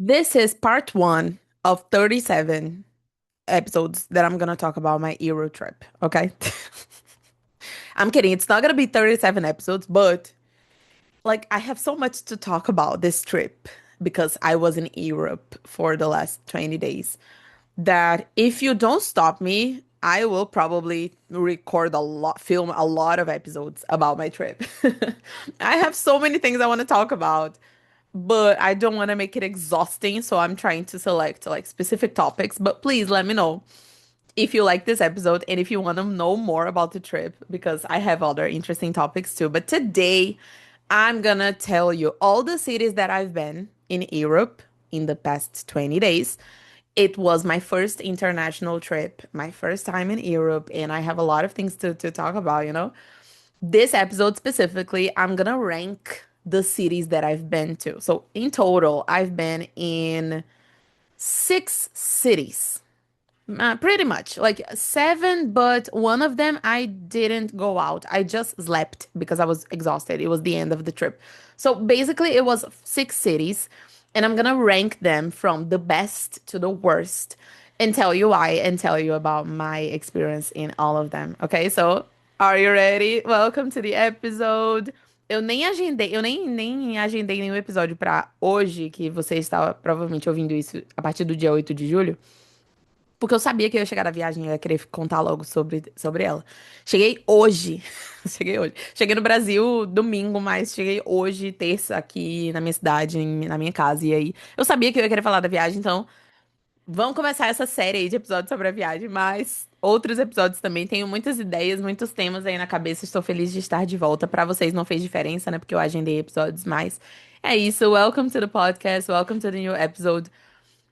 This is part one of 37 episodes that I'm gonna talk about my Euro trip, okay? I'm kidding, it's not gonna be 37 episodes, but I have so much to talk about this trip because I was in Europe for the last 20 days that if you don't stop me, I will probably record a lot, film a lot of episodes about my trip. I have so many things I want to talk about, but I don't want to make it exhausting, so I'm trying to select like specific topics. But please let me know if you like this episode and if you want to know more about the trip because I have other interesting topics too. But today I'm gonna tell you all the cities that I've been in Europe in the past 20 days. It was my first international trip, my first time in Europe, and I have a lot of things to talk about. This episode specifically, I'm gonna rank the cities that I've been to. So in total, I've been in six cities. Pretty much like seven, but one of them I didn't go out. I just slept because I was exhausted. It was the end of the trip. So basically, it was six cities, and I'm gonna rank them from the best to the worst and tell you why and tell you about my experience in all of them. Okay, so are you ready? Welcome to the episode. Eu nem agendei nenhum episódio pra hoje, que você está provavelmente ouvindo isso a partir do dia 8 de julho. Porque eu sabia que eu ia chegar da viagem e eu ia querer contar logo sobre ela. Cheguei hoje. Cheguei hoje. Cheguei no Brasil domingo, mas cheguei hoje, terça, aqui na minha cidade, na minha casa. E aí, eu sabia que eu ia querer falar da viagem, então vamos começar essa série aí de episódios sobre a viagem. Mas outros episódios também. Tenho muitas ideias, muitos temas aí na cabeça. Estou feliz de estar de volta. Pra vocês não fez diferença, né? Porque eu agendei episódios, mas é isso. Welcome to the podcast. Welcome to the new episode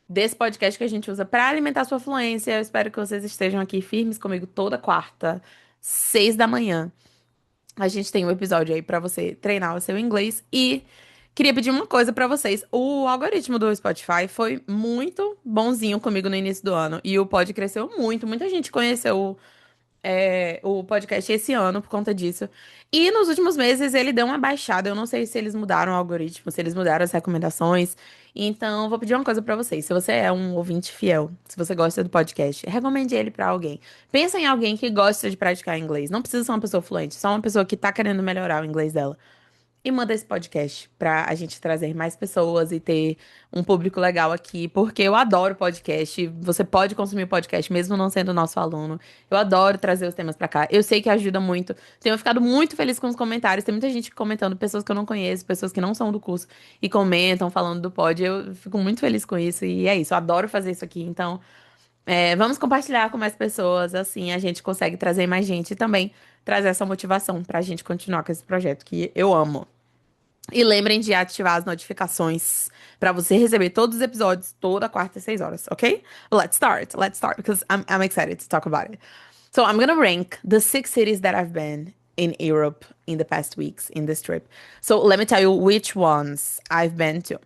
desse podcast que a gente usa para alimentar sua fluência. Eu espero que vocês estejam aqui firmes comigo toda quarta, 6 da manhã. A gente tem um episódio aí para você treinar o seu inglês e queria pedir uma coisa para vocês. O algoritmo do Spotify foi muito bonzinho comigo no início do ano e o pod cresceu muito. Muita gente conheceu o podcast esse ano por conta disso. E nos últimos meses ele deu uma baixada. Eu não sei se eles mudaram o algoritmo, se eles mudaram as recomendações. Então, vou pedir uma coisa pra vocês. Se você é um ouvinte fiel, se você gosta do podcast, recomende ele pra alguém. Pensa em alguém que gosta de praticar inglês. Não precisa ser uma pessoa fluente, só uma pessoa que tá querendo melhorar o inglês dela. E manda esse podcast pra a gente trazer mais pessoas e ter um público legal aqui, porque eu adoro podcast. Você pode consumir podcast mesmo não sendo nosso aluno. Eu adoro trazer os temas pra cá. Eu sei que ajuda muito. Tenho ficado muito feliz com os comentários. Tem muita gente comentando, pessoas que eu não conheço, pessoas que não são do curso e comentam falando do pod. Eu fico muito feliz com isso e é isso. Eu adoro fazer isso aqui. Então, vamos compartilhar com mais pessoas. Assim, a gente consegue trazer mais gente e também trazer essa motivação pra gente continuar com esse projeto que eu amo. E lembrem de ativar as notificações para você receber todos os episódios toda quarta às 6 horas, ok? Let's start, because I'm excited to talk about it. So I'm gonna rank the six cities that I've been in Europe in the past weeks in this trip. So let me tell you which ones I've been to.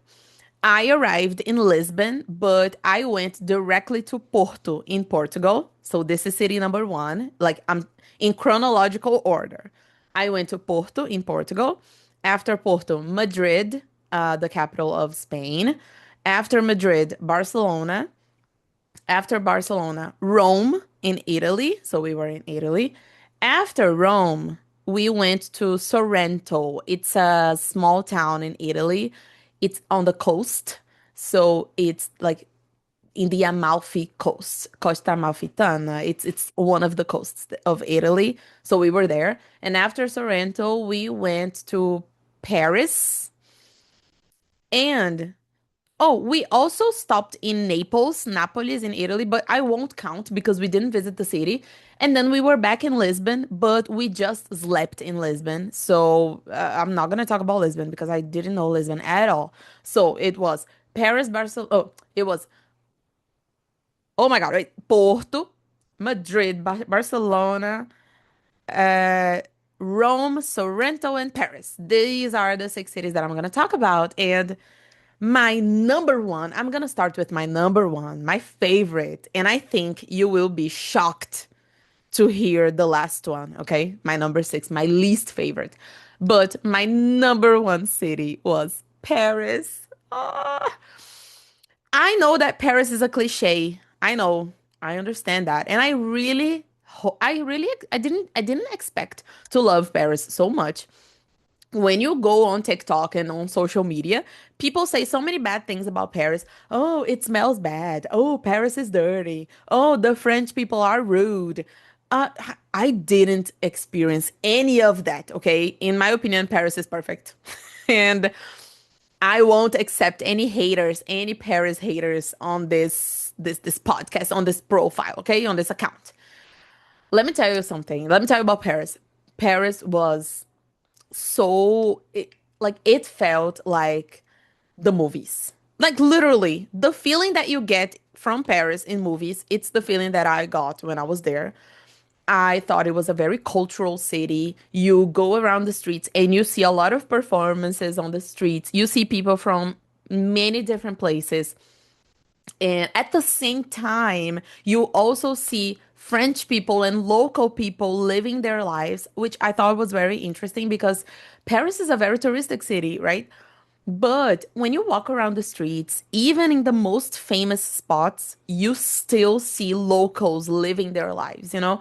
I arrived in Lisbon, but I went directly to Porto in Portugal. So this is city number one. Like I'm in chronological order. I went to Porto in Portugal. After Porto, Madrid, the capital of Spain. After Madrid, Barcelona. After Barcelona, Rome in Italy. So we were in Italy. After Rome, we went to Sorrento. It's a small town in Italy. It's on the coast. So it's like in the Amalfi Coast, Costa Amalfitana. It's one of the coasts of Italy. So we were there. And after Sorrento, we went to Paris. And oh, we also stopped in Naples, Napolis in Italy, but I won't count because we didn't visit the city. And then we were back in Lisbon, but we just slept in Lisbon. So I'm not gonna talk about Lisbon because I didn't know Lisbon at all. So it was Paris, Barcelona. Oh, it was, oh my God, wait, Porto, Madrid, Barcelona, uh, Rome, Sorrento, and Paris. These are the six cities that I'm gonna talk about. And my number one, I'm gonna start with my number one, my favorite, and I think you will be shocked to hear the last one, okay? My number six, my least favorite. But my number one city was Paris. Ah. I know that Paris is a cliche. I know. I understand that. And I didn't expect to love Paris so much. When you go on TikTok and on social media, people say so many bad things about Paris. Oh, it smells bad. Oh, Paris is dirty. Oh, the French people are rude. I didn't experience any of that, okay? In my opinion, Paris is perfect. And I won't accept any haters, any Paris haters on this podcast, on this profile, okay? On this account. Let me tell you something. Let me tell you about Paris. Paris was like it felt like the movies. Like literally, the feeling that you get from Paris in movies, it's the feeling that I got when I was there. I thought it was a very cultural city. You go around the streets and you see a lot of performances on the streets. You see people from many different places. And at the same time, you also see French people and local people living their lives, which I thought was very interesting because Paris is a very touristic city, right? But when you walk around the streets, even in the most famous spots, you still see locals living their lives, you know?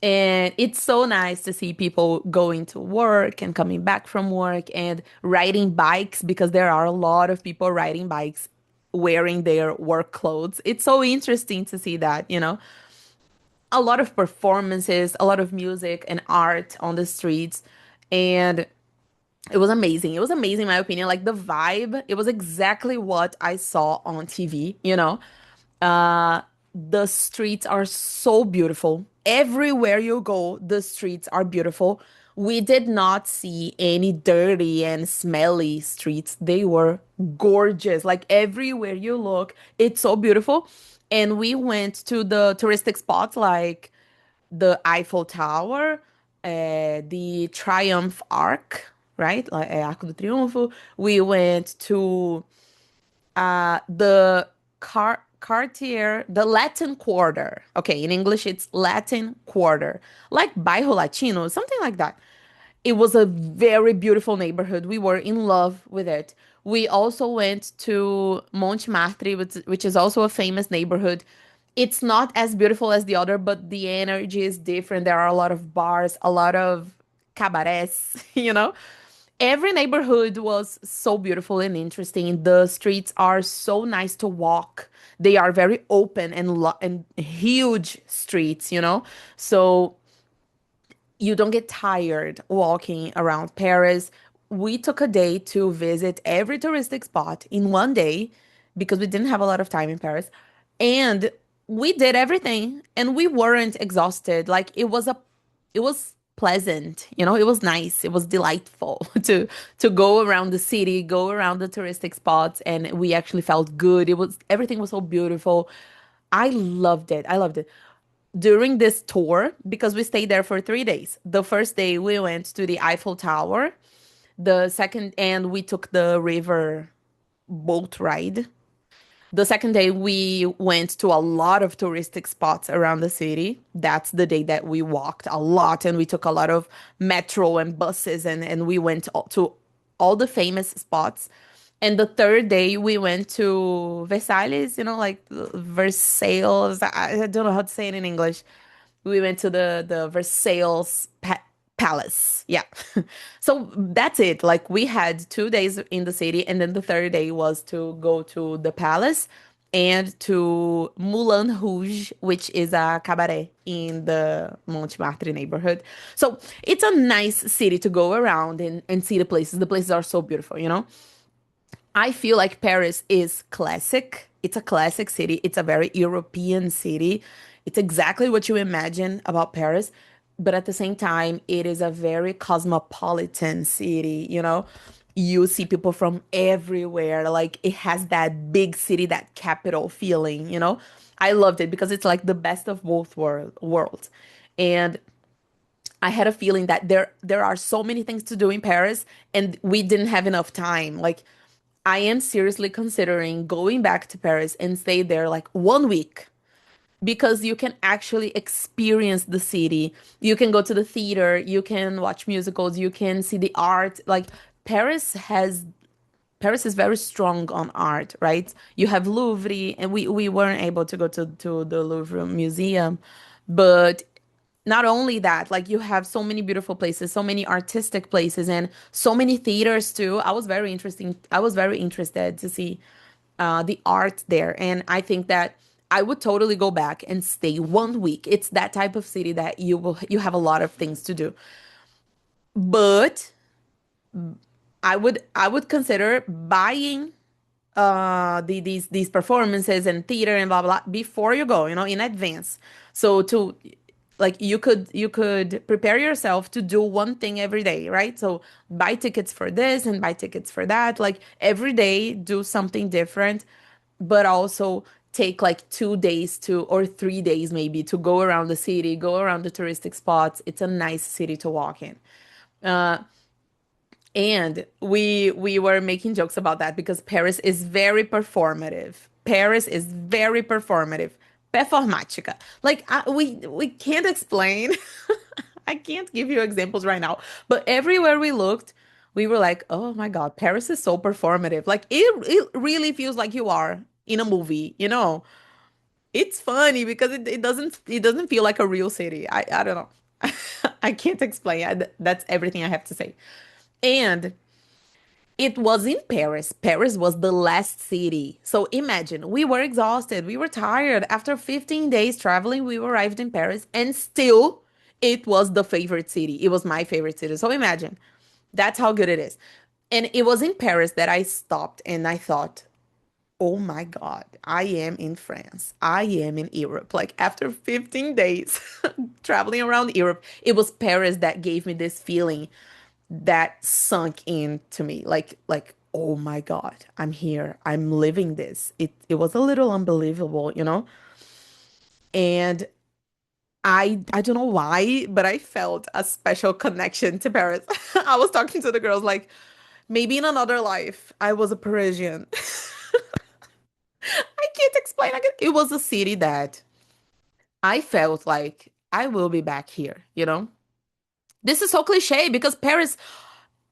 And it's so nice to see people going to work and coming back from work and riding bikes because there are a lot of people riding bikes wearing their work clothes. It's so interesting to see that, you know? A lot of performances, a lot of music and art on the streets. And it was amazing. It was amazing, in my opinion. Like the vibe, it was exactly what I saw on TV, you know? Uh, the streets are so beautiful. Everywhere you go, the streets are beautiful. We did not see any dirty and smelly streets. They were gorgeous. Like everywhere you look, it's so beautiful. And we went to the touristic spots like the Eiffel Tower, the Triumph Arc, right? Like Arco do Triunfo. We went to the Cartier, the Latin Quarter. Okay, in English it's Latin Quarter, like Bairro Latino, something like that. It was a very beautiful neighborhood. We were in love with it. We also went to Montmartre, which is also a famous neighborhood. It's not as beautiful as the other, but the energy is different. There are a lot of bars, a lot of cabarets, you know? Every neighborhood was so beautiful and interesting. The streets are so nice to walk. They are very open and huge streets, you know? So you don't get tired walking around Paris. We took a day to visit every touristic spot in one day because we didn't have a lot of time in Paris. And we did everything and we weren't exhausted. Like it was pleasant, you know, it was nice. It was delightful to go around the city, go around the touristic spots and we actually felt good. It was everything was so beautiful. I loved it. I loved it during this tour because we stayed there for 3 days. The first day we went to the Eiffel Tower. The second, and we took the river boat ride. The second day we went to a lot of touristic spots around the city. That's the day that we walked a lot and we took a lot of metro and buses and we went to all the famous spots. And the third day we went to Versailles, you know, like Versailles. I don't know how to say it in English. We went to the Versailles Palace. Yeah. So that's it. Like we had 2 days in the city, and then the third day was to go to the palace and to Moulin Rouge, which is a cabaret in the Montmartre neighborhood. So it's a nice city to go around and see the places. The places are so beautiful, you know? I feel like Paris is classic. It's a classic city. It's a very European city. It's exactly what you imagine about Paris. But at the same time, it is a very cosmopolitan city, you know? You see people from everywhere. Like it has that big city, that capital feeling, you know? I loved it because it's like the best of both worlds. And I had a feeling that there are so many things to do in Paris and we didn't have enough time. Like I am seriously considering going back to Paris and stay there like 1 week because you can actually experience the city. You can go to the theater, you can watch musicals, you can see the art. Like Paris has Paris is very strong on art, right? You have Louvre, and we weren't able to go to the Louvre Museum, but not only that, like you have so many beautiful places, so many artistic places, and so many theaters too. I was very interested to see the art there, and I think that I would totally go back and stay 1 week. It's that type of city that you have a lot of things to do, but I would consider buying these performances and theater and blah blah before you go, in advance. So to like you could prepare yourself to do one thing every day, right? So buy tickets for this and buy tickets for that. Like every day do something different, but also take like 2 days to or 3 days maybe to go around the city, go around the touristic spots. It's a nice city to walk in. Uh, and we were making jokes about that because Paris is very performative. Paris is very performative. Performática. Like we can't explain. I can't give you examples right now, but everywhere we looked, we were like, "Oh my God, Paris is so performative." Like it really feels like you are in a movie, you know? It's funny because it doesn't feel like a real city. I don't know. I can't explain. That's everything I have to say. And it was in Paris. Paris was the last city. So imagine, we were exhausted. We were tired. After 15 days traveling, we arrived in Paris and still it was the favorite city. It was my favorite city. So imagine, that's how good it is. And it was in Paris that I stopped and I thought, oh my God, I am in France. I am in Europe. Like after 15 days traveling around Europe, it was Paris that gave me this feeling that sunk into me like oh my God, I'm here, I'm living this. It was a little unbelievable, and I don't know why, but I felt a special connection to Paris. I was talking to the girls like maybe in another life I was a Parisian. I can't explain. It was a city that I felt like I will be back here. This is so cliche because Paris.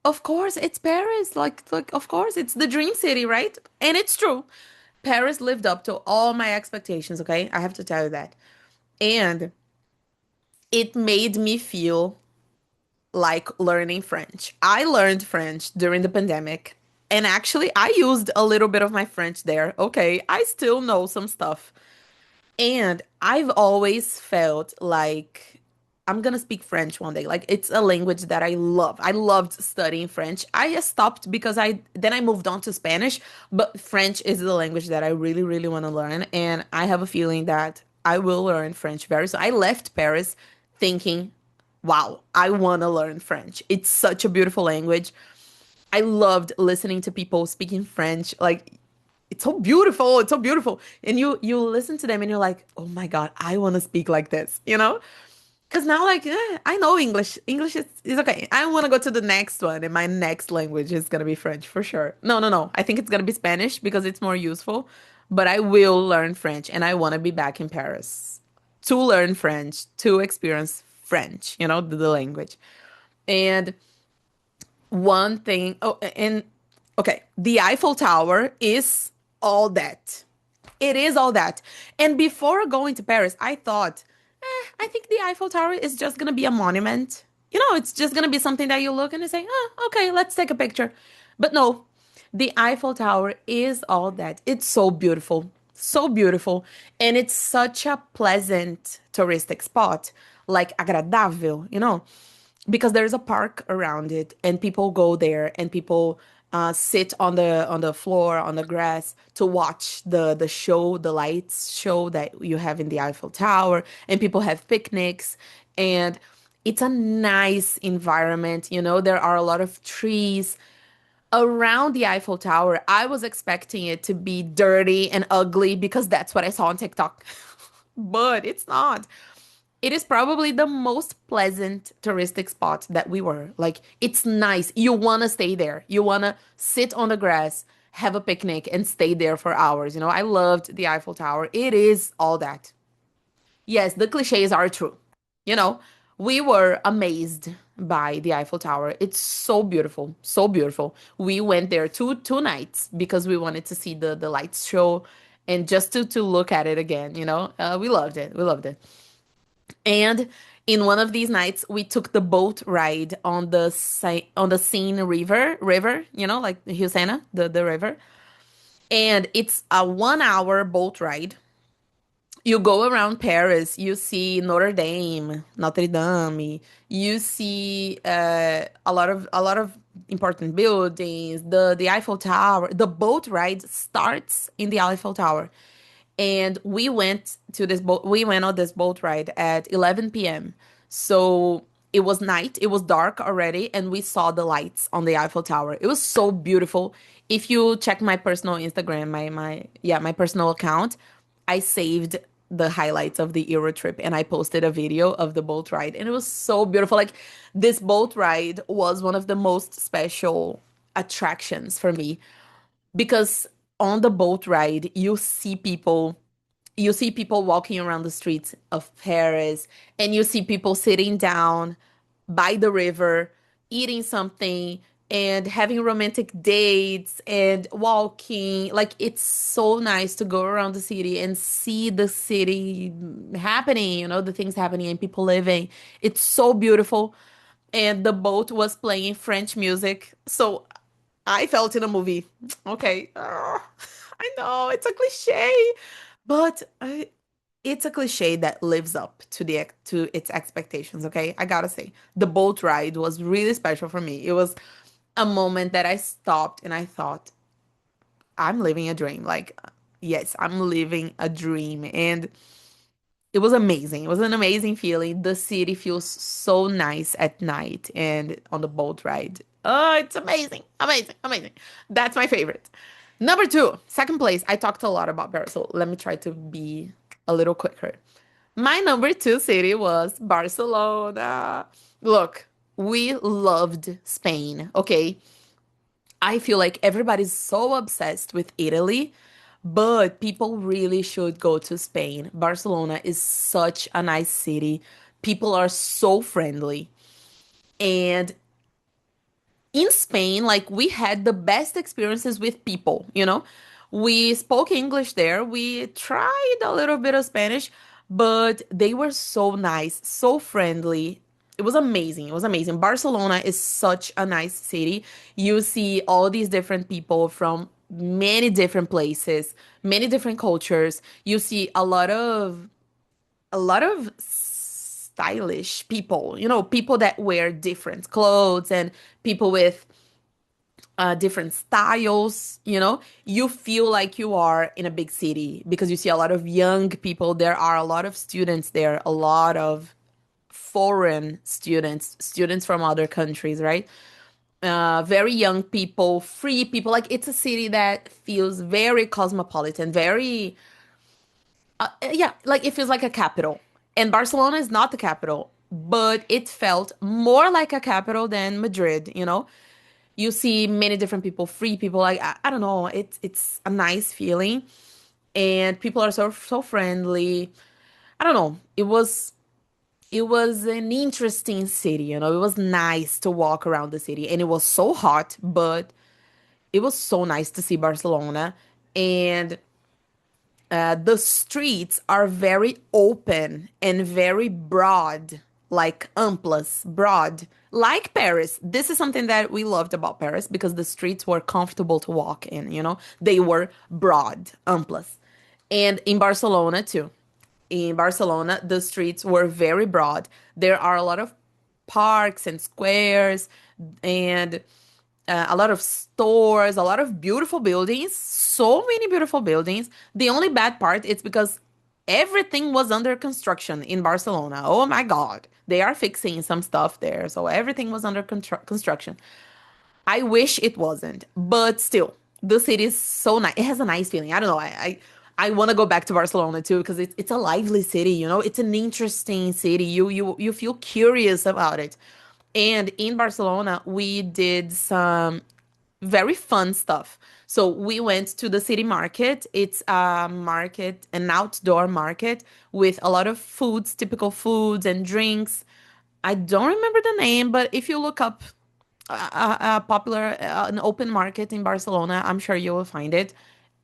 Of course, it's Paris. Like, of course, it's the dream city, right? And it's true. Paris lived up to all my expectations, okay? I have to tell you that. And it made me feel like learning French. I learned French during the pandemic. And actually, I used a little bit of my French there. Okay, I still know some stuff. And I've always felt like I'm gonna speak French one day. Like it's a language that I love. I loved studying French. I stopped because I moved on to Spanish, but French is the language that I really, really want to learn. And I have a feeling that I will learn French very soon. I left Paris thinking, wow, I want to learn French. It's such a beautiful language. I loved listening to people speaking French. Like it's so beautiful. It's so beautiful. And you listen to them and you're like, oh my God, I want to speak like this, you know? Because now, like, I know English. English is okay. I want to go to the next one, and my next language is gonna be French for sure. No, no, no. I think it's gonna be Spanish because it's more useful. But I will learn French, and I want to be back in Paris to learn French, to experience French, the language. And one thing, oh, and okay, the Eiffel Tower is all that. It is all that. And before going to Paris, I thought, I think the Eiffel Tower is just gonna be a monument. It's just gonna be something that you look and you say, oh, okay, let's take a picture. But no, the Eiffel Tower is all that. It's so beautiful, so beautiful. And it's such a pleasant touristic spot, like agradável, because there's a park around it and people go there and people sit on the floor on the grass to watch the show, the lights show that you have in the Eiffel Tower, and people have picnics, and it's a nice environment. There are a lot of trees around the Eiffel Tower. I was expecting it to be dirty and ugly because that's what I saw on TikTok. But it's not. It is probably the most pleasant touristic spot that we were. Like, it's nice. You want to stay there. You want to sit on the grass, have a picnic, and stay there for hours. I loved the Eiffel Tower. It is all that. Yes, the cliches are true. You know, We were amazed by the Eiffel Tower. It's so beautiful, so beautiful. We went there two nights because we wanted to see the lights show and just to look at it again, you know. We loved it. We loved it. And in one of these nights, we took the boat ride on on the Seine River, you know, like the Husena, the river. And it's a 1 hour boat ride. You go around Paris, you see Notre Dame, you see a lot of important buildings, the Eiffel Tower. The boat ride starts in the Eiffel Tower, and we went on this boat ride at 11 p.m. So it was night, it was dark already, and we saw the lights on the Eiffel Tower. It was so beautiful. If you check my personal Instagram, my personal account, I saved the highlights of the eurotrip and I posted a video of the boat ride, and it was so beautiful. Like, this boat ride was one of the most special attractions for me because on the boat ride you see people walking around the streets of Paris, and you see people sitting down by the river eating something and having romantic dates and walking. Like, it's so nice to go around the city and see the city happening, you know, the things happening and people living. It's so beautiful. And the boat was playing French music, so I felt in a movie. Okay. I know it's a cliche, but it's a cliche that lives up to to its expectations, okay? I gotta say. The boat ride was really special for me. It was a moment that I stopped and I thought, I'm living a dream. Like, yes, I'm living a dream. And it was amazing. It was an amazing feeling. The city feels so nice at night and on the boat ride. Oh, it's amazing. Amazing. Amazing. That's my favorite. Number two, second place. I talked a lot about Paris, so let me try to be a little quicker. My number two city was Barcelona. Look, we loved Spain, okay? I feel like everybody's so obsessed with Italy, but people really should go to Spain. Barcelona is such a nice city. People are so friendly. And in Spain, like, we had the best experiences with people, you know? We spoke English there. We tried a little bit of Spanish, but they were so nice, so friendly. It was amazing. It was amazing. Barcelona is such a nice city. You see all these different people from many different places, many different cultures. You see a lot of stylish people, you know, people that wear different clothes and people with different styles, you know. You feel like you are in a big city because you see a lot of young people. There are a lot of students there, a lot of foreign students, students from other countries, right? Very young people, free people. Like, it's a city that feels very cosmopolitan, very yeah, like, it feels like a capital. And Barcelona is not the capital, but it felt more like a capital than Madrid, you know? You see many different people, free people. Like, I don't know, it's a nice feeling, and people are so friendly. I don't know. It was an interesting city, you know. It was nice to walk around the city, and it was so hot, but it was so nice to see Barcelona. And the streets are very open and very broad, like amplas, broad, like Paris. This is something that we loved about Paris because the streets were comfortable to walk in, you know? They were broad, amplas. And in Barcelona, too. In Barcelona, the streets were very broad. There are a lot of parks and squares and a lot of stores, a lot of beautiful buildings, so many beautiful buildings. The only bad part is because everything was under construction in Barcelona. Oh my God. They are fixing some stuff there. So everything was under construction. I wish it wasn't, but still, the city is so nice. It has a nice feeling. I don't know. I want to go back to Barcelona too because it's a lively city. You know, it's an interesting city. You feel curious about it. And in Barcelona, we did some very fun stuff. So we went to the city market. It's a market, an outdoor market with a lot of foods, typical foods and drinks. I don't remember the name, but if you look up a popular an open market in Barcelona, I'm sure you will find it.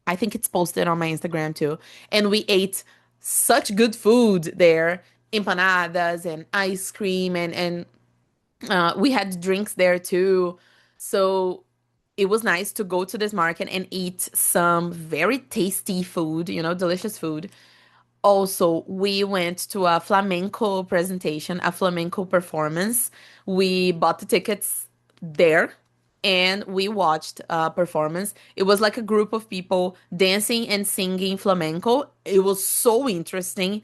I think it's posted on my Instagram too. And we ate such good food there, empanadas and ice cream, and we had drinks there too. So it was nice to go to this market and eat some very tasty food, delicious food. Also, we went to a flamenco presentation, a flamenco performance. We bought the tickets there and we watched a performance. It was like a group of people dancing and singing flamenco. It was so interesting.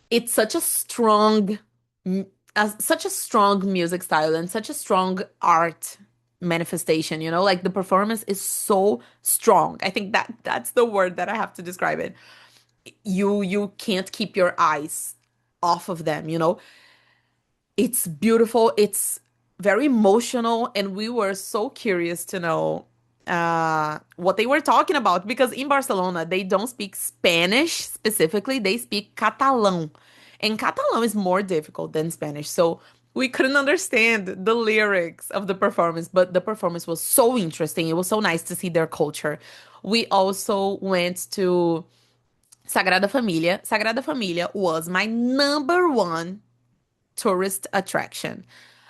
It's such a such a strong music style and such a strong art manifestation, like the performance is so strong. I think that's the word that I have to describe it. You can't keep your eyes off of them. It's beautiful, it's very emotional, and we were so curious to know what they were talking about because in Barcelona they don't speak Spanish specifically, they speak Catalan. And Catalan is more difficult than Spanish. So we couldn't understand the lyrics of the performance, but the performance was so interesting. It was so nice to see their culture. We also went to Sagrada Familia. Sagrada Familia was my number one tourist attraction.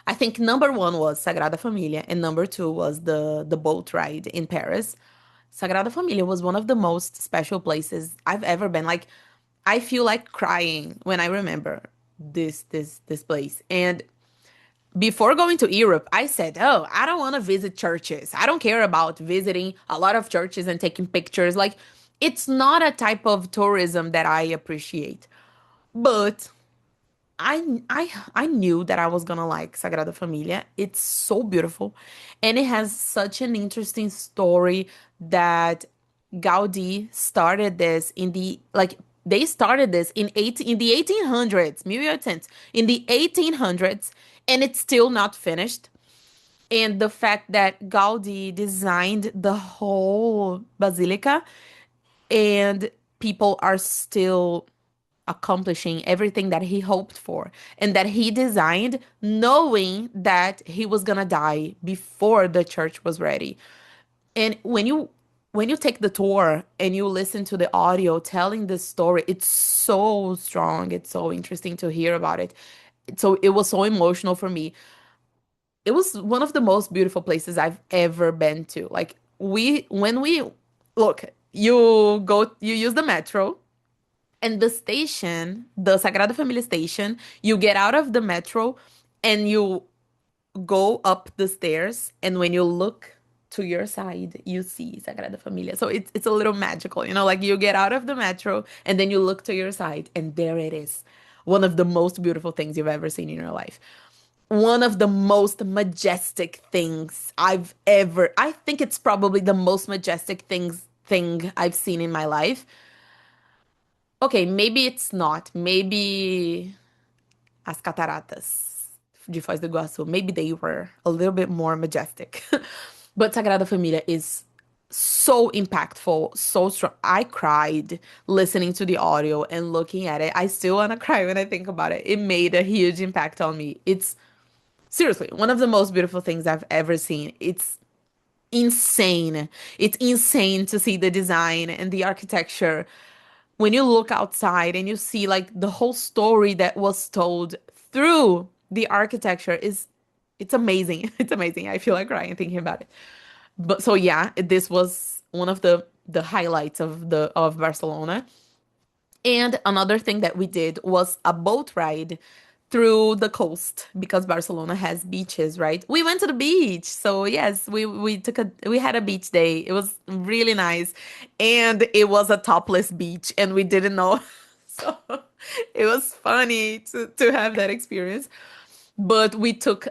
I think number one was Sagrada Familia, and number two was the boat ride in Paris. Sagrada Familia was one of the most special places I've ever been. Like, I feel like crying when I remember this place. And before going to Europe, I said, "Oh, I don't want to visit churches. I don't care about visiting a lot of churches and taking pictures. Like, it's not a type of tourism that I appreciate." But I knew that I was gonna like Sagrada Familia. It's so beautiful, and it has such an interesting story that Gaudí started this in the like they started this in the 1800s, 1800s, in the 1800s, and it's still not finished. And the fact that Gaudí designed the whole basilica and people are still accomplishing everything that he hoped for and that he designed knowing that he was gonna die before the church was ready. And when you take the tour and you listen to the audio telling this story, it's so strong, it's so interesting to hear about it. So it was so emotional for me. It was one of the most beautiful places I've ever been to. Like when we look, you use the metro. And the station, the Sagrada Familia station, you get out of the metro and you go up the stairs. And when you look to your side, you see Sagrada Familia. So it's a little magical, like you get out of the metro and then you look to your side and there it is. One of the most beautiful things you've ever seen in your life. One of the most majestic things I think it's probably the most majestic thing I've seen in my life. Okay, maybe it's not. Maybe as cataratas de Foz do Iguaçu, maybe they were a little bit more majestic. But Sagrada Familia is so impactful, so strong. I cried listening to the audio and looking at it. I still want to cry when I think about it. It made a huge impact on me. It's seriously one of the most beautiful things I've ever seen. It's insane. It's insane to see the design and the architecture when you look outside and you see like the whole story that was told through the architecture is it's amazing. It's amazing. I feel like crying thinking about it. But so yeah, this was one of the highlights of Barcelona. And another thing that we did was a boat ride through the coast because Barcelona has beaches, right? We went to the beach. So yes, we had a beach day. It was really nice. And it was a topless beach and we didn't know. So it was funny to have that experience. But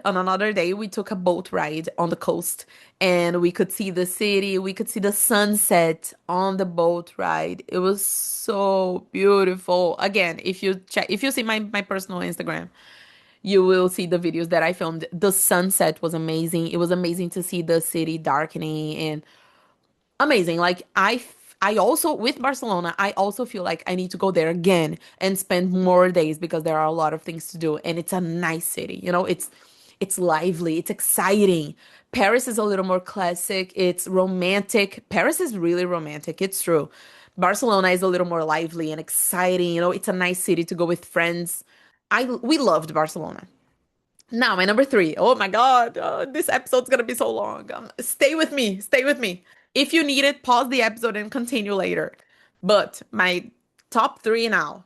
on another day, we took a boat ride on the coast and we could see the city, we could see the sunset on the boat ride. It was so beautiful. Again, if you see my personal Instagram, you will see the videos that I filmed. The sunset was amazing. It was amazing to see the city darkening and amazing. Like I also, with Barcelona, I also feel like I need to go there again and spend more days because there are a lot of things to do. And it's a nice city. It's lively, it's exciting. Paris is a little more classic, it's romantic. Paris is really romantic, it's true. Barcelona is a little more lively and exciting. It's a nice city to go with friends. We loved Barcelona. Now, my number three. Oh my God, this episode's gonna be so long. Stay with me. Stay with me. If you need it, pause the episode and continue later. But my top three now.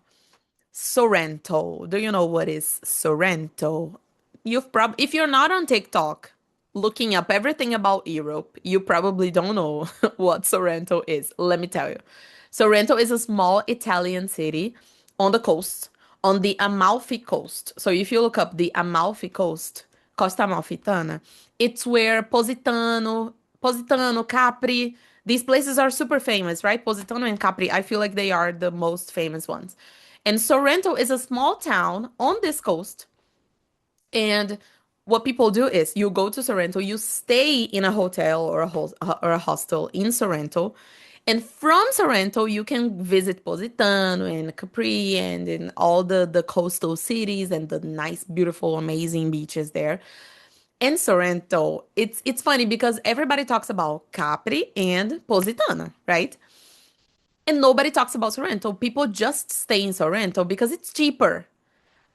Sorrento. Do you know what is Sorrento? If you're not on TikTok looking up everything about Europe, you probably don't know what Sorrento is. Let me tell you. Sorrento is a small Italian city on the coast, on the Amalfi Coast. So if you look up the Amalfi Coast, Costa Amalfitana, it's where Positano, Capri, these places are super famous, right? Positano and Capri, I feel like they are the most famous ones. And Sorrento is a small town on this coast, and what people do is you go to Sorrento, you stay in a hotel or a hostel in Sorrento, and from Sorrento you can visit Positano and Capri and in all the coastal cities and the nice, beautiful, amazing beaches there. And Sorrento, it's funny because everybody talks about Capri and Positano, right? And nobody talks about Sorrento. People just stay in Sorrento because it's cheaper.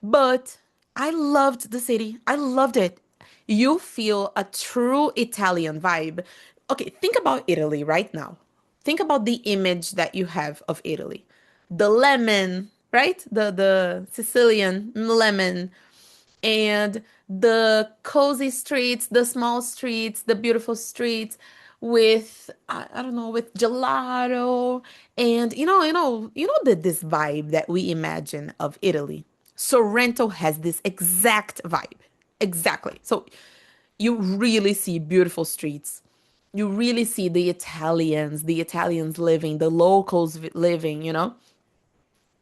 But I loved the city. I loved it. You feel a true Italian vibe. Okay, think about Italy right now. Think about the image that you have of Italy. The lemon, right? The Sicilian lemon, and the cozy streets, the small streets, the beautiful streets with I don't know, with gelato and this vibe that we imagine of Italy. Sorrento has this exact vibe. Exactly. So you really see beautiful streets. You really see the Italians living, the locals living.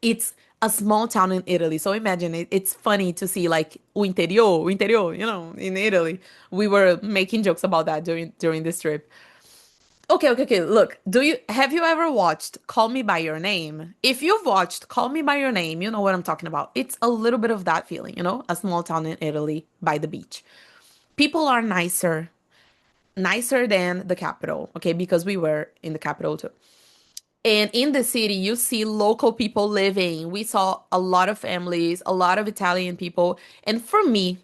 It's a small town in Italy. So imagine it's funny to see like o interior, in Italy. We were making jokes about that during this trip. Okay, okay, okay. Look, have you ever watched Call Me by Your Name? If you've watched Call Me by Your Name, you know what I'm talking about. It's a little bit of that feeling, a small town in Italy by the beach. People are nicer than the capital, okay? Because we were in the capital too. And in the city, you see local people living. We saw a lot of families, a lot of Italian people. And for me,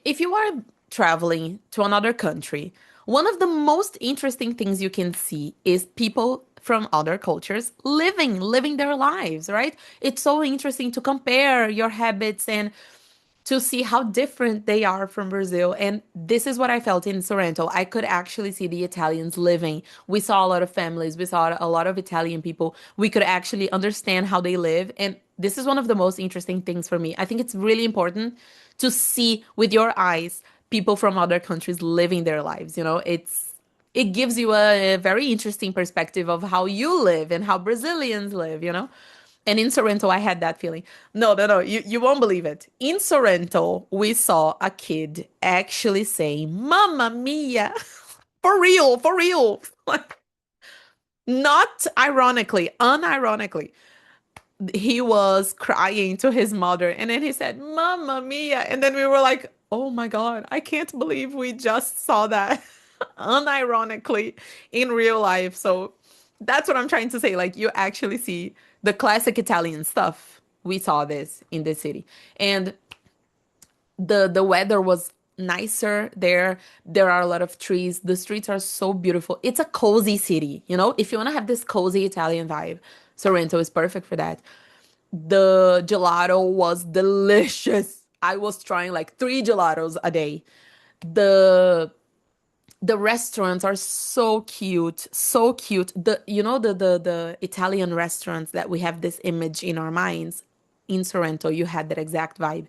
if you are traveling to another country, one of the most interesting things you can see is people from other cultures living their lives, right? It's so interesting to compare your habits and to see how different they are from Brazil. And this is what I felt in Sorrento. I could actually see the Italians living. We saw a lot of families, we saw a lot of Italian people. We could actually understand how they live. And this is one of the most interesting things for me. I think it's really important to see with your eyes people from other countries living their lives. It gives you a very interesting perspective of how you live and how Brazilians live. And in Sorrento, I had that feeling. No, no, no, you won't believe it. In Sorrento, we saw a kid actually saying, Mamma mia, for real, for real. Like, not ironically, unironically. He was crying to his mother, and then he said, Mamma mia. And then we were like, oh my God, I can't believe we just saw that unironically in real life. So that's what I'm trying to say. Like, you actually see the classic Italian stuff. We saw this in the city. And the weather was nicer there. There are a lot of trees. The streets are so beautiful. It's a cozy city. If you want to have this cozy Italian vibe, Sorrento is perfect for that. The gelato was delicious. I was trying like three gelatos a day. The the restaurants are so cute, so cute. The Italian restaurants that we have this image in our minds. In Sorrento, you had that exact vibe.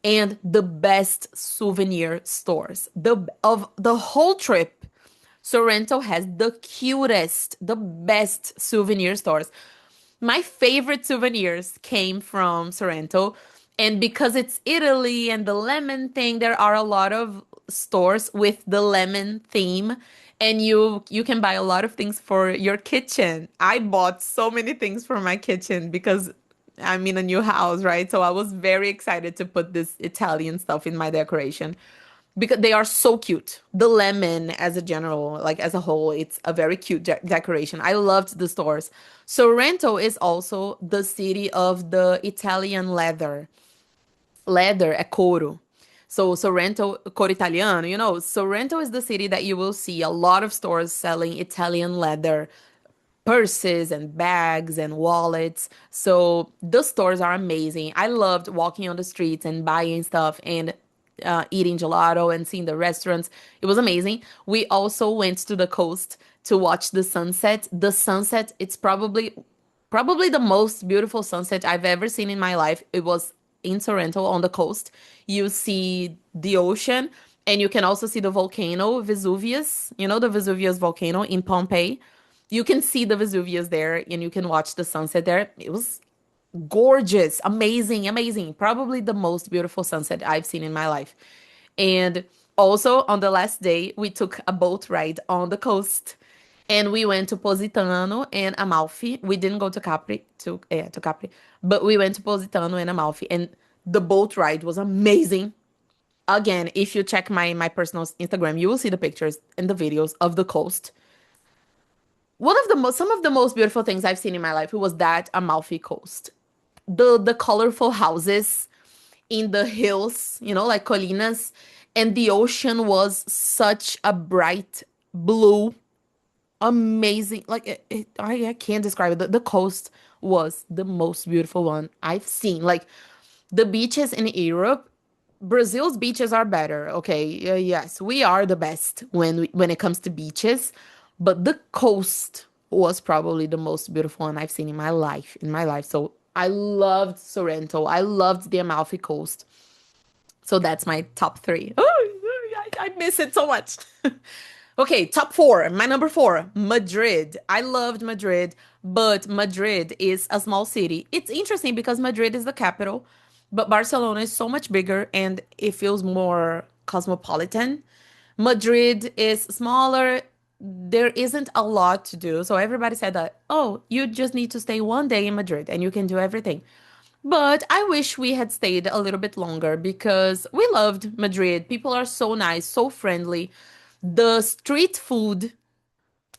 And the best souvenir stores. Of the whole trip, Sorrento has the cutest, the best souvenir stores. My favorite souvenirs came from Sorrento. And because it's Italy and the lemon thing, there are a lot of stores with the lemon theme. And you can buy a lot of things for your kitchen. I bought so many things for my kitchen because I'm in a new house, right? So I was very excited to put this Italian stuff in my decoration because they are so cute. The lemon, as a general, like as a whole, it's a very cute decoration. I loved the stores. Sorrento is also the city of the Italian leather é couro. So Sorrento, cor italiano, Sorrento is the city that you will see a lot of stores selling Italian leather purses and bags and wallets. So the stores are amazing. I loved walking on the streets and buying stuff and eating gelato and seeing the restaurants. It was amazing. We also went to the coast to watch the sunset. The sunset, it's probably the most beautiful sunset I've ever seen in my life. It was in Sorrento on the coast. You see the ocean and you can also see the volcano Vesuvius, the Vesuvius volcano in Pompeii. You can see the Vesuvius there and you can watch the sunset there. It was gorgeous, amazing, amazing. Probably the most beautiful sunset I've seen in my life. And also on the last day, we took a boat ride on the coast. And we went to Positano and Amalfi. We didn't go to Capri, to Capri, but we went to Positano and Amalfi. And the boat ride was amazing. Again, if you check my personal Instagram, you will see the pictures and the videos of the coast. Some of the most beautiful things I've seen in my life was that Amalfi Coast. The colorful houses in the hills, like colinas, and the ocean was such a bright blue, amazing. Like I can't describe it. The coast was the most beautiful one I've seen. Like the beaches in Europe, Brazil's beaches are better. Okay, yes, we are the best when it comes to beaches, but the coast was probably the most beautiful one I've seen in my life. In my life, so I loved Sorrento. I loved the Amalfi Coast. So that's my top three. Oh, I miss it so much. Okay, top four. My number four, Madrid. I loved Madrid, but Madrid is a small city. It's interesting because Madrid is the capital, but Barcelona is so much bigger and it feels more cosmopolitan. Madrid is smaller. There isn't a lot to do. So everybody said that, oh, you just need to stay one day in Madrid and you can do everything. But I wish we had stayed a little bit longer because we loved Madrid. People are so nice, so friendly. The street food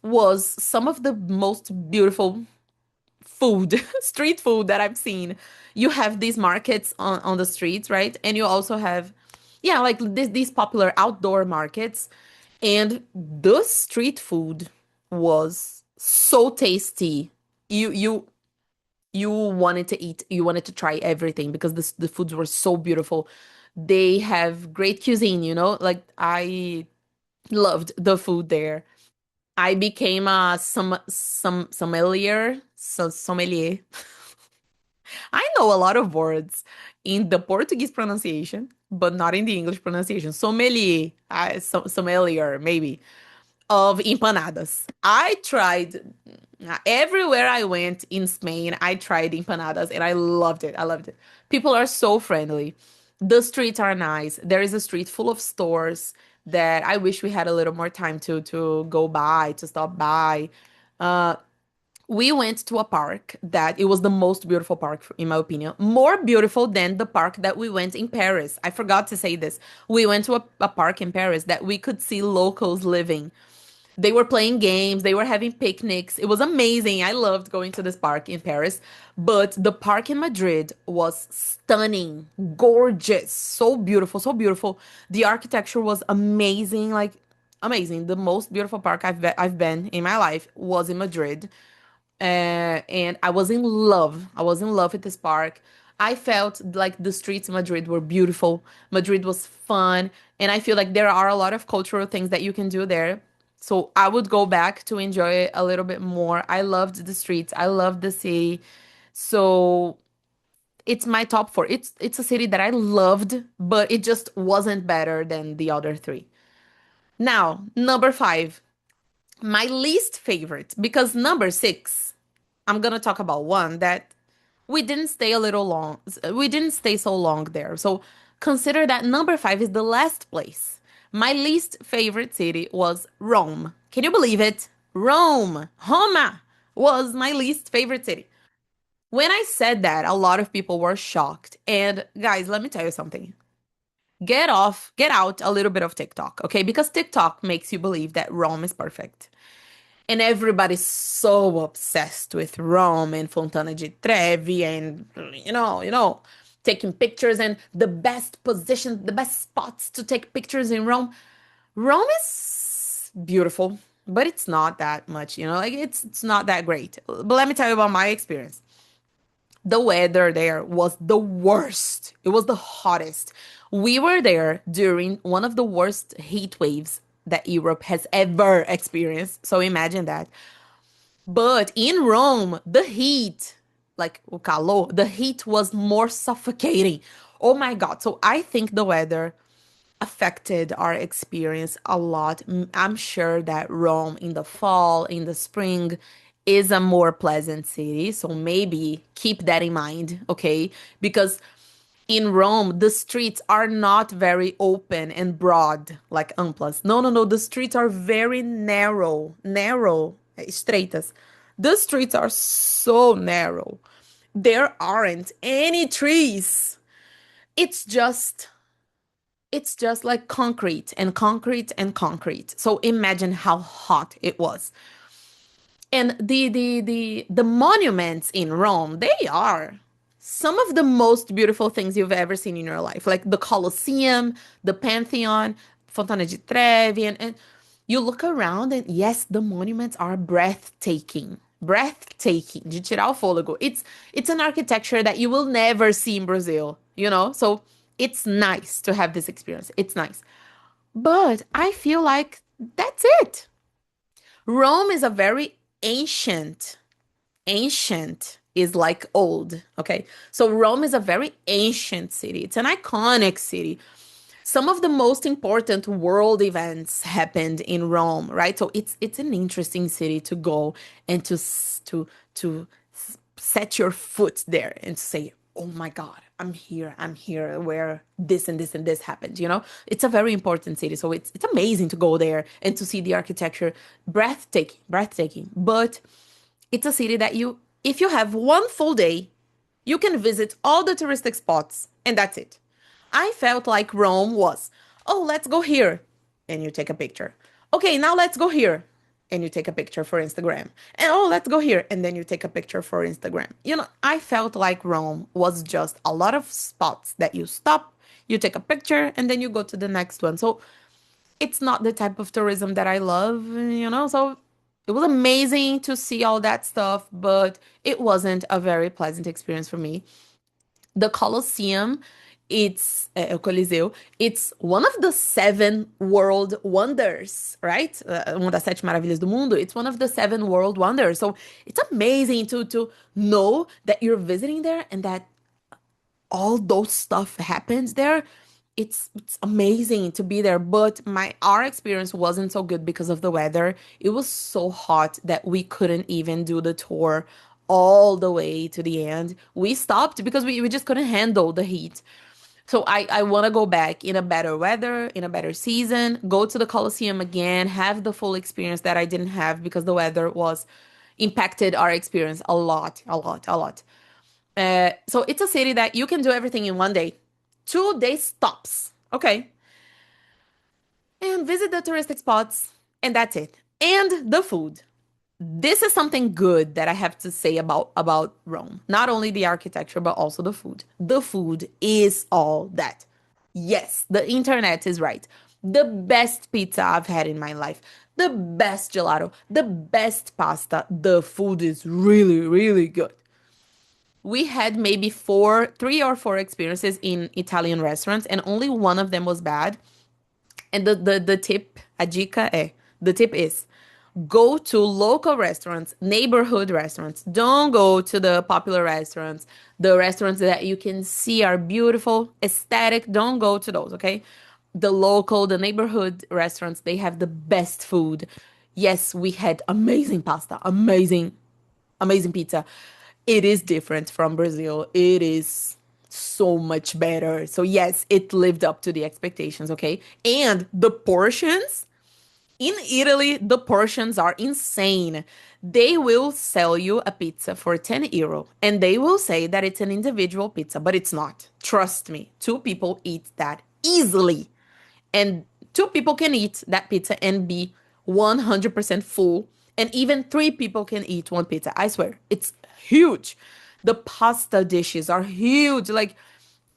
was some of the most beautiful food, street food that I've seen. You have these markets on the streets, right? And you also have, yeah, like these popular outdoor markets. And the street food was so tasty. You wanted to eat, you wanted to try everything because the foods were so beautiful. They have great cuisine, like I loved the food there. I became a sommelier. I know a lot of words in the Portuguese pronunciation, but not in the English pronunciation. Sommelier, sommelier, maybe, of empanadas. I tried everywhere I went in Spain, I tried empanadas and I loved it. I loved it. People are so friendly. The streets are nice. There is a street full of stores that I wish we had a little more time to go by, to stop by. Uh, we went to a park that it was the most beautiful park in my opinion, more beautiful than the park that we went in Paris. I forgot to say this. We went to a park in Paris that we could see locals living. They were playing games, they were having picnics. It was amazing. I loved going to this park in Paris. But the park in Madrid was stunning, gorgeous, so beautiful, so beautiful. The architecture was amazing, like amazing. The most beautiful park I've been in my life was in Madrid. And I was in love. I was in love with this park. I felt like the streets in Madrid were beautiful. Madrid was fun. And I feel like there are a lot of cultural things that you can do there. So I would go back to enjoy it a little bit more. I loved the streets. I loved the city. So it's my top four. It's a city that I loved, but it just wasn't better than the other three. Now, number five, my least favorite, because number six, I'm gonna talk about one that we didn't stay a little long. We didn't stay so long there. So consider that number five is the last place. My least favorite city was Rome. Can you believe it? Roma was my least favorite city. When I said that, a lot of people were shocked. And guys, let me tell you something. Get out a little bit of TikTok, okay? Because TikTok makes you believe that Rome is perfect. And everybody's so obsessed with Rome and Fontana di Trevi and taking pictures and the best positions, the best spots to take pictures in Rome. Rome is beautiful, but it's not that much, like it's not that great. But let me tell you about my experience. The weather there was the worst. It was the hottest. We were there during one of the worst heat waves that Europe has ever experienced. So imagine that. But in Rome, the heat, like o calor, the heat was more suffocating. Oh my God. So I think the weather affected our experience a lot. I'm sure that Rome in the fall, in the spring, is a more pleasant city. So maybe keep that in mind, okay? Because in Rome, the streets are not very open and broad, like amplas. No, no, no. The streets are very narrow, estreitas. The streets are so narrow. There aren't any trees. It's just it's just like concrete and concrete and concrete. So imagine how hot it was. And the monuments in Rome, they are some of the most beautiful things you've ever seen in your life. Like the Colosseum, the Pantheon, Fontana di Trevi, and you look around and yes, the monuments are breathtaking. Breathtaking, de tirar o fôlego. It's an architecture that you will never see in Brazil, you know? So it's nice to have this experience. It's nice. But I feel like that's it. Rome is a very ancient is like old, okay? So Rome is a very ancient city. It's an iconic city. Some of the most important world events happened in Rome, right? So it's an interesting city to go and to set your foot there and say, "Oh my God, I'm here where this and this and this happened." It's a very important city, so it's amazing to go there and to see the architecture, breathtaking, breathtaking. But it's a city that if you have one full day, you can visit all the touristic spots, and that's it. I felt like Rome was, oh, let's go here, and you take a picture. Okay, now let's go here, and you take a picture for Instagram. And oh, let's go here, and then you take a picture for Instagram. I felt like Rome was just a lot of spots that you stop, you take a picture, and then you go to the next one. So it's not the type of tourism that I love. So it was amazing to see all that stuff, but it wasn't a very pleasant experience for me. The Colosseum, o Coliseu, it's one of the seven world wonders, right? Uma das sete maravilhas do mundo. It's one of the seven world wonders. So it's amazing to know that you're visiting there and that all those stuff happens there. It's amazing to be there, but our experience wasn't so good because of the weather. It was so hot that we couldn't even do the tour all the way to the end. We stopped because we just couldn't handle the heat. So I want to go back in a better weather, in a better season, go to the Colosseum again, have the full experience that I didn't have because the weather was impacted our experience a lot, a lot, a lot. So it's a city that you can do everything in one day. 2 days stops. Okay. And visit the touristic spots. And that's it. And the food. This is something good that I have to say about Rome. Not only the architecture, but also the food. The food is all that. Yes, the internet is right. The best pizza I've had in my life. The best gelato. The best pasta. The food is really, really good. We had maybe 3 or 4 experiences in Italian restaurants, and only one of them was bad. And the tip, a dica the tip is go to local restaurants, neighborhood restaurants. Don't go to the popular restaurants, the restaurants that you can see are beautiful, aesthetic. Don't go to those, okay? The neighborhood restaurants, they have the best food. Yes, we had amazing pasta, amazing pizza. It is different from Brazil. It is so much better. So yes, it lived up to the expectations, okay? And the portions, In Italy, the portions are insane. They will sell you a pizza for 10 euro and they will say that it's an individual pizza, but it's not. Trust me, two people eat that easily. And two people can eat that pizza and be 100% full. And even three people can eat one pizza. I swear, it's huge. The pasta dishes are huge. Like,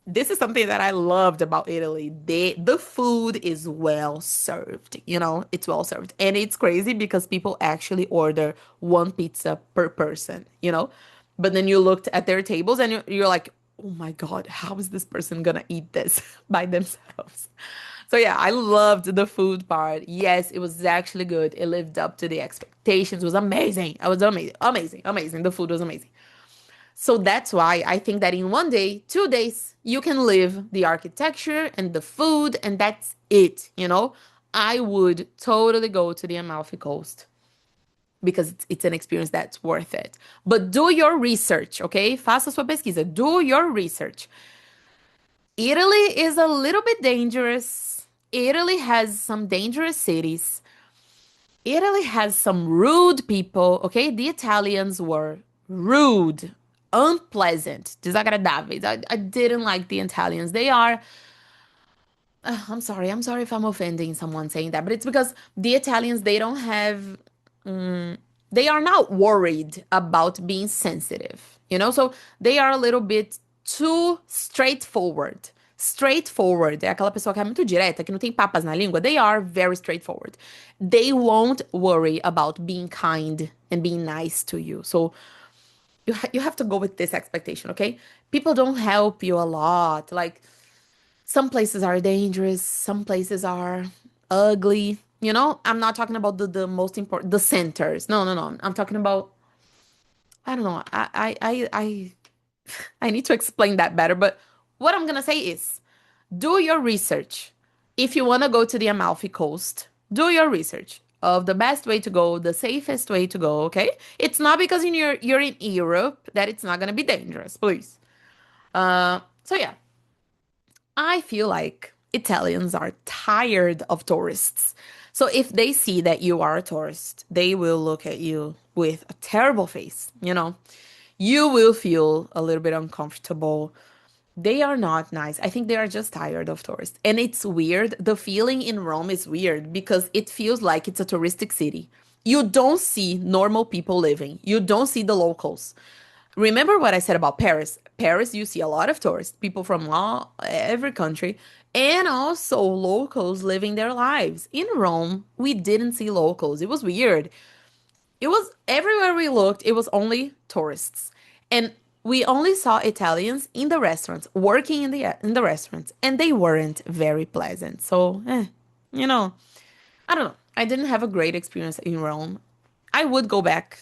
this is something that I loved about Italy. The food is well served, it's well served. And it's crazy because people actually order one pizza per person. But then you looked at their tables and you're like, oh my God, how is this person gonna eat this by themselves? So yeah, I loved the food part. Yes, it was actually good. It lived up to the expectations. It was amazing. It was amazing, amazing, amazing. The food was amazing. So that's why I think that in one day, 2 days, you can live the architecture and the food, and that's it. I would totally go to the Amalfi Coast because it's an experience that's worth it. But do your research, okay? Faça sua pesquisa. Do your research. Italy is a little bit dangerous. Italy has some dangerous cities. Italy has some rude people, okay? The Italians were rude, unpleasant, desagradáveis. I didn't like the Italians. They are, I'm sorry. I'm sorry if I'm offending someone saying that, but it's because the Italians, they don't have, they are not worried about being sensitive. So they are a little bit too straightforward. Straightforward. É aquela pessoa que é muito direta, que não tem papas na língua. They are very straightforward. They won't worry about being kind and being nice to you. So you have to go with this expectation, okay? People don't help you a lot. Like, some places are dangerous, some places are ugly. I'm not talking about the most important, the centers. No, no, no. I'm talking about, I don't know. I need to explain that better. But what I'm gonna say is, do your research. If you wanna go to the Amalfi Coast, do your research of the best way to go, the safest way to go. Okay, it's not because you're in Europe that it's not gonna be dangerous. Please. So yeah, I feel like Italians are tired of tourists. So if they see that you are a tourist, they will look at you with a terrible face. You will feel a little bit uncomfortable. They are not nice. I think they are just tired of tourists. And it's weird. The feeling in Rome is weird because it feels like it's a touristic city. You don't see normal people living. You don't see the locals. Remember what I said about Paris? Paris, you see a lot of tourists, people from every country, and also locals living their lives. In Rome, we didn't see locals. It was weird. It was everywhere we looked, it was only tourists. And we only saw Italians in the restaurants, working in the restaurants, and they weren't very pleasant. So, you know, I don't know. I didn't have a great experience in Rome. I would go back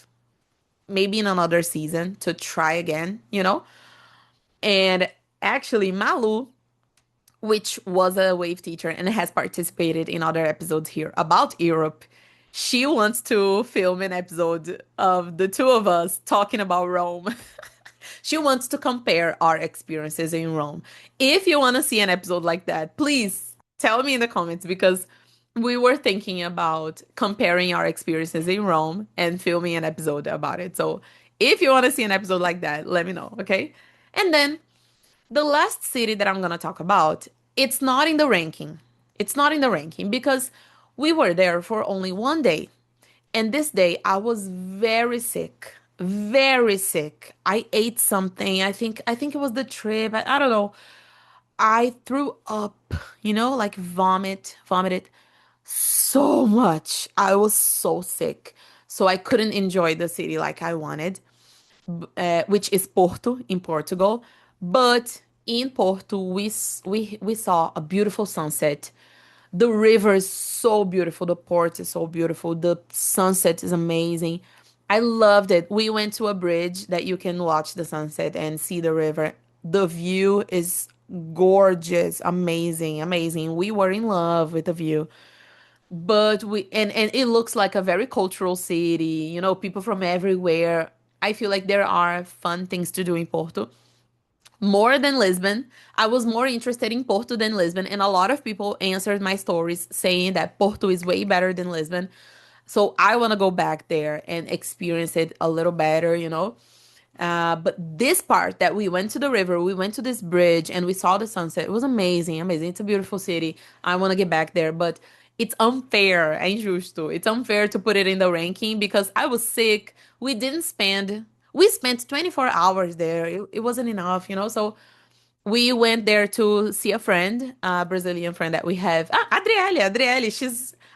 maybe in another season to try again. And actually, Malu, which was a wave teacher and has participated in other episodes here about Europe, she wants to film an episode of the two of us talking about Rome. She wants to compare our experiences in Rome. If you want to see an episode like that, please tell me in the comments because we were thinking about comparing our experiences in Rome and filming an episode about it. So if you want to see an episode like that, let me know, okay? And then the last city that I'm gonna talk about, it's not in the ranking. It's not in the ranking because we were there for only one day. And this day I was very sick. Very sick. I ate something. I think it was the trip. I don't know. I threw up, like vomited so much. I was so sick. So I couldn't enjoy the city like I wanted, which is Porto in Portugal. But in Porto, we saw a beautiful sunset. The river is so beautiful. The port is so beautiful. The sunset is amazing. I loved it. We went to a bridge that you can watch the sunset and see the river. The view is gorgeous, amazing, amazing. We were in love with the view. But and it looks like a very cultural city, people from everywhere. I feel like there are fun things to do in Porto. more than Lisbon. I was more interested in Porto than Lisbon, and a lot of people answered my stories saying that Porto is way better than Lisbon. So I want to go back there and experience it a little better, you know? But this part that we went to the river, we went to this bridge and we saw the sunset. It was amazing, amazing. It's a beautiful city. I want to get back there, but it's unfair, é injusto. It's unfair to put it in the ranking because I was sick. We spent 24 hours there. It wasn't enough, you know? So we went there to see a friend, a Brazilian friend that we have. Adriele,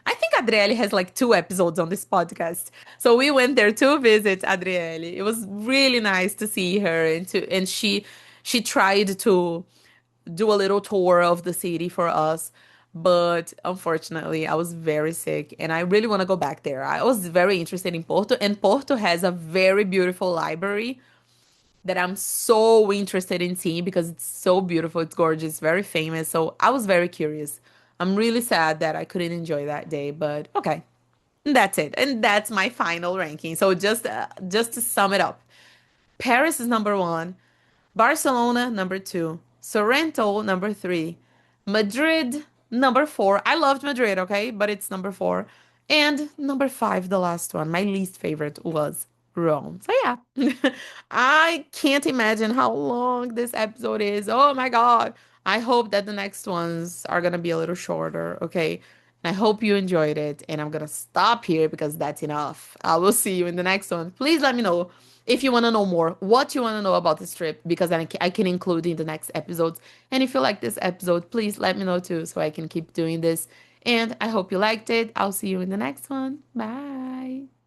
I think Adriele has like 2 episodes on this podcast. So we went there to visit Adriele. It was really nice to see her and she tried to do a little tour of the city for us. But unfortunately, I was very sick and I really want to go back there. I was very interested in Porto, and Porto has a very beautiful library that I'm so interested in seeing because it's so beautiful, it's gorgeous, very famous. So I was very curious. I'm really sad that I couldn't enjoy that day, but okay. That's it. And that's my final ranking. So just to sum it up. Paris is number 1, Barcelona number 2, Sorrento number 3, Madrid number 4. I loved Madrid, okay, but it's number 4. And number 5, the last one, my least favorite was Rome. So yeah, I can't imagine how long this episode is. Oh my God. I hope that the next ones are gonna be a little shorter, okay? I hope you enjoyed it, and I'm gonna stop here because that's enough. I will see you in the next one. Please let me know if you want to know more, what you want to know about this trip, because I can include in the next episodes. And if you like this episode, please let me know too, so I can keep doing this. And I hope you liked it. I'll see you in the next one. Bye.